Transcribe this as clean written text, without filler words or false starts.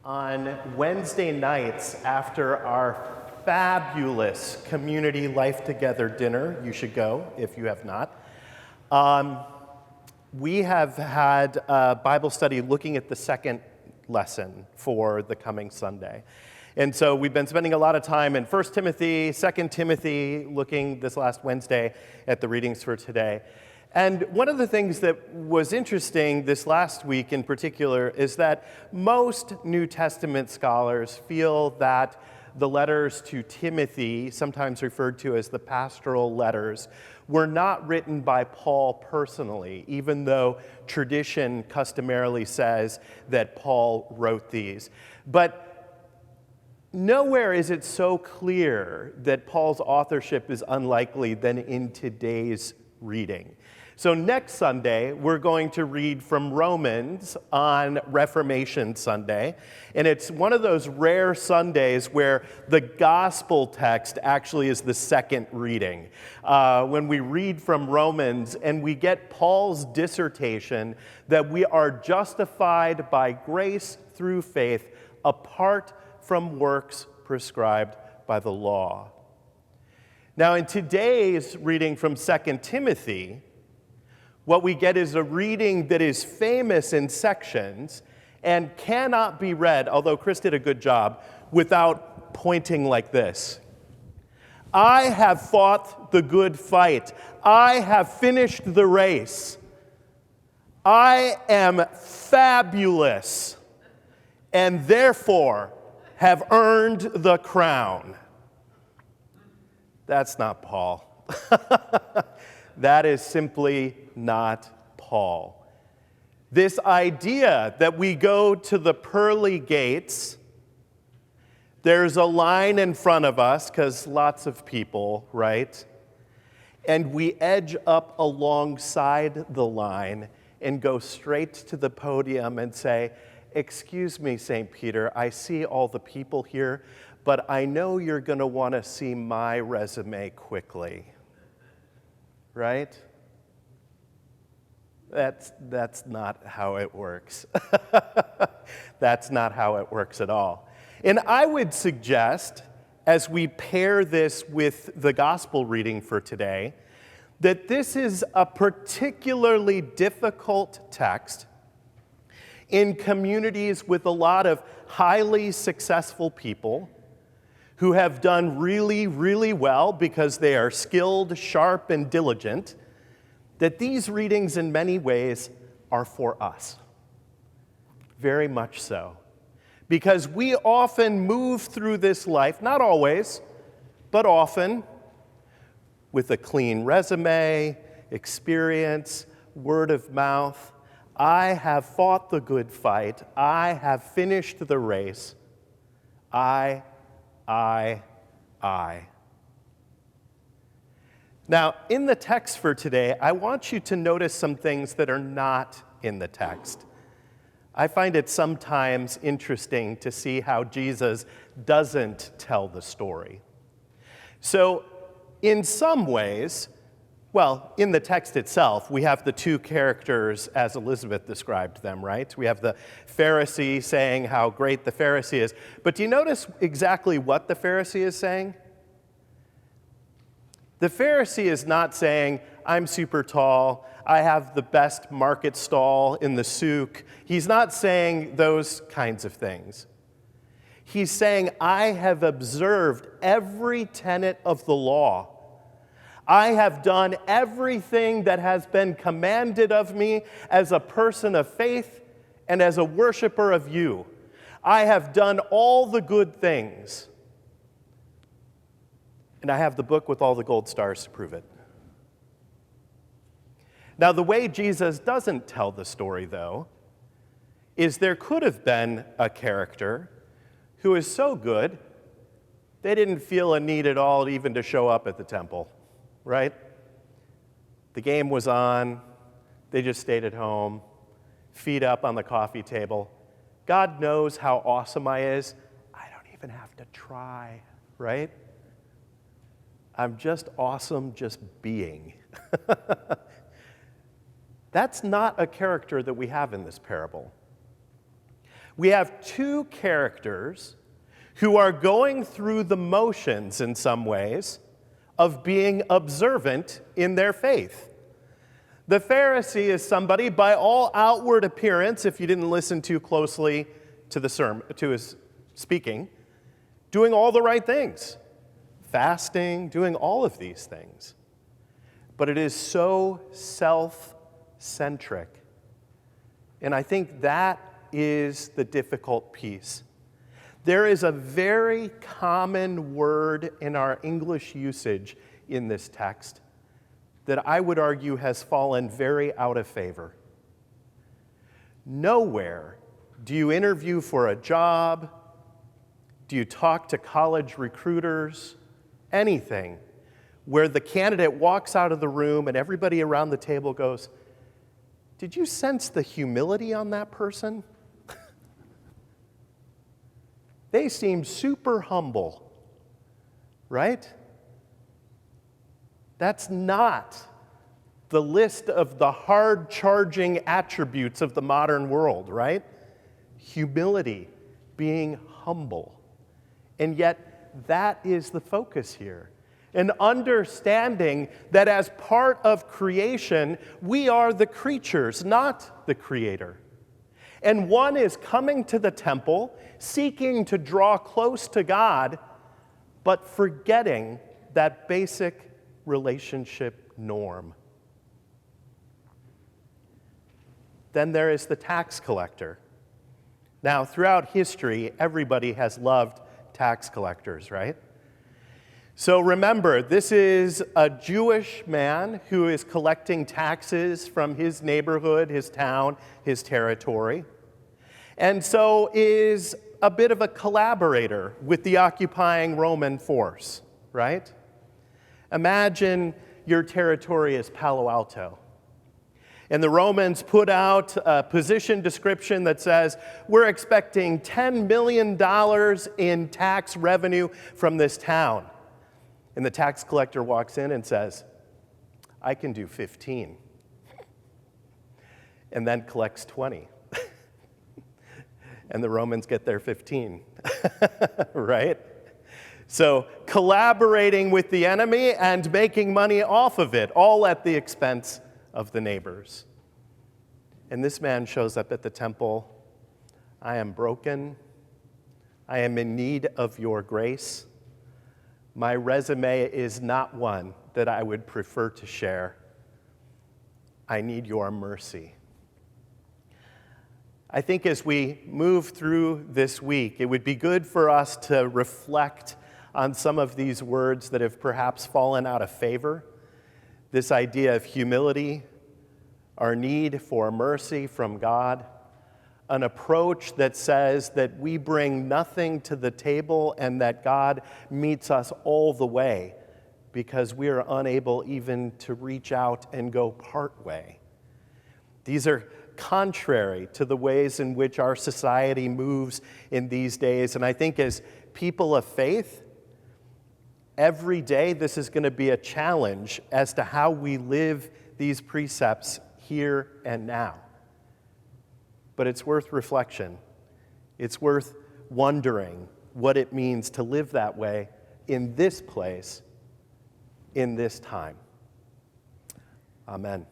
On Wednesday nights after our fabulous community life together dinner, you should go if you have not, we have had a Bible study looking at the second lesson for the coming Sunday. And so we've been spending a lot of time in 1 Timothy, 2 Timothy, looking this last Wednesday at the readings for today. And one of the things that was interesting this last week in particular is that most New Testament scholars feel that the letters to Timothy, sometimes referred to as the pastoral letters, were not written by Paul personally, even though tradition customarily says that Paul wrote these. But nowhere is it so clear that Paul's authorship is unlikely than in today's reading. So next Sunday, we're going to read from Romans on Reformation Sunday. And it's one of those rare Sundays where the gospel text actually is the second reading. When we read from Romans and we get Paul's dissertation that we are justified by grace through faith apart from works prescribed by the law. Now, in today's reading from 2 Timothy, what we get is a reading that is famous in sections and cannot be read, although Chris did a good job, without pointing like this. I have fought the good fight. I have finished the race. I am fabulous and therefore have earned the crown. That's not Paul. That is simply not Paul. This idea that we go to the pearly gates, there's a line in front of us, because lots of people, right? And we edge up alongside the line and go straight to the podium and say, "Excuse me, St. Peter, I see all the people here, but I know you're going to want to see my resume quickly." Right? That's not how it works. That's not how it works at all. And I would suggest, as we pair this with the gospel reading for today, that this is a particularly difficult text in communities with a lot of highly successful people who have done really, really well because they are skilled, sharp, and diligent, that these readings in many ways are for us. Very much so. Because we often move through this life, not always, but often, with a clean resume, experience, word of mouth. I have fought the good fight. I have finished the race. I. Now, in the text for today, I want you to notice some things that are not in the text. I find it sometimes interesting to see how Jesus doesn't tell the story. So, in some ways, well, in the text itself, we have the two characters as Elizabeth described them, right? We have the Pharisee saying how great the Pharisee is. But do you notice exactly what the Pharisee is saying? The Pharisee is not saying, I'm super tall, I have the best market stall in the souk. He's not saying those kinds of things. He's saying, I have observed every tenet of the law. I have done everything that has been commanded of me as a person of faith and as a worshiper of you. I have done all the good things. And I have the book with all the gold stars to prove it. Now, the way Jesus doesn't tell the story, though, is there could have been a character who is so good, they didn't feel a need at all even to show up at the temple. Right? The game was on. They just stayed at home, feet up on the coffee table. God knows how awesome I is. I don't even have to try, right? I'm just awesome just being. That's not a character that we have in this parable. We have two characters who are going through the motions in some ways of being observant in their faith. The Pharisee is somebody, by all outward appearance, if you didn't listen too closely to his speaking, doing all the right things, fasting, doing all of these things. But it is so self-centric. And I think that is the difficult piece. There is a very common word in our English usage in this text that I would argue has fallen very out of favor. Nowhere do you interview for a job, do you talk to college recruiters, anything, where the candidate walks out of the room and everybody around the table goes, "Did you sense the humility on that person? They seem super humble," right? That's not the list of the hard-charging attributes of the modern world, right? Humility, being humble. And yet, that is the focus here. An understanding that as part of creation, we are the creatures, not the creator. And one is coming to the temple, seeking to draw close to God, but forgetting that basic relationship norm. Then there is the tax collector. Now, throughout history, everybody has loved tax collectors, right? So remember, this is a Jewish man who is collecting taxes from his neighborhood, his town, his territory, and so is a bit of a collaborator with the occupying Roman force, right? Imagine your territory is Palo Alto, and the Romans put out a position description that says, "We're expecting $10 million in tax revenue from this town." And the tax collector walks in and says, "I can do 15. And then collects 20. And the Romans get their 15, right? So collaborating with the enemy and making money off of it, all at the expense of the neighbors. And this man shows up at the temple. "I am broken. I am in need of your grace. My resume is not one that I would prefer to share. I need your mercy." I think as we move through this week, it would be good for us to reflect on some of these words that have perhaps fallen out of favor. This idea of humility, our need for mercy from God, an approach that says that we bring nothing to the table and that God meets us all the way because we are unable even to reach out and go part way. These are contrary to the ways in which our society moves in these days. And I think as people of faith, every day this is going to be a challenge as to how we live these precepts here and now. But it's worth reflection. It's worth wondering what it means to live that way in this place, in this time. Amen.